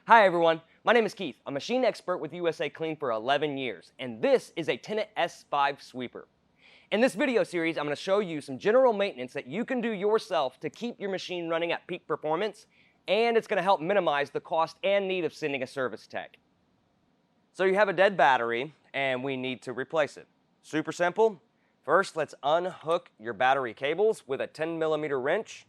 Hi everyone, my name is Keith. I'm a machine expert with USACLEAN for 11 years, and this is a Tennant S5 sweeper. In this video series, I'm going to show you some general maintenance that you can do yourself to keep your machine running at peak performance, and it's going to help minimize the cost and need of sending a service tech. So you have a dead battery, and we need to replace it. Super simple. First, let's unhook your battery cables with a 10mm wrench.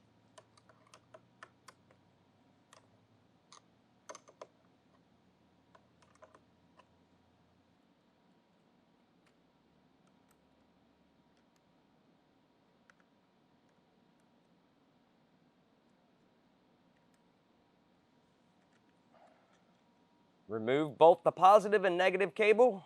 Remove both the positive and negative cable.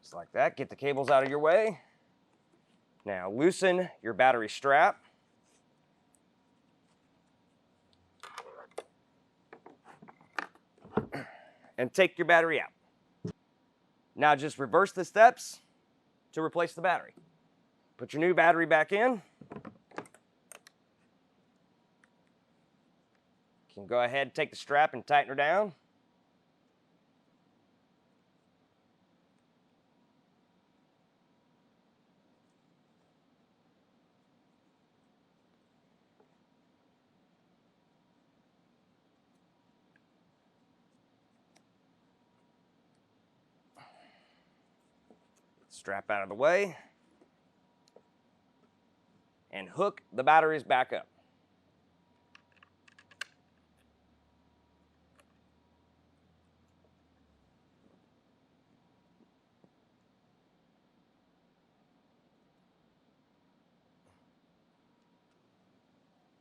Just like that, get the cables out of your way. Now loosen your battery strap. And take your battery out. Now just reverse the steps to replace the battery. Put your new battery back in. You can go ahead and take the strap and tighten her down. Strap out of the way, and hook the batteries back up.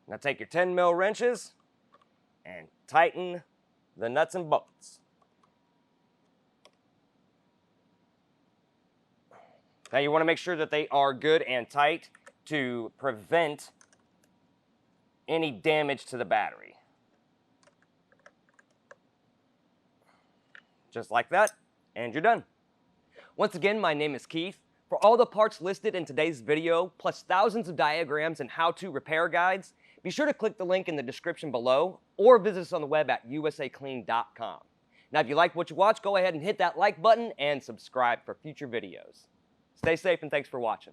Now take your 10mm wrenches and tighten the nuts and bolts. Now you want to make sure that they are good and tight to prevent any damage to the battery. Just like that, and you're done. Once again, my name is Keith. For all the parts listed in today's video, plus thousands of diagrams and how-to repair guides, be sure to click the link in the description below or visit us on the web at USACLEAN.com. Now, if you like what you watch, go ahead and hit that like button and subscribe for future videos. Stay safe and thanks for watching.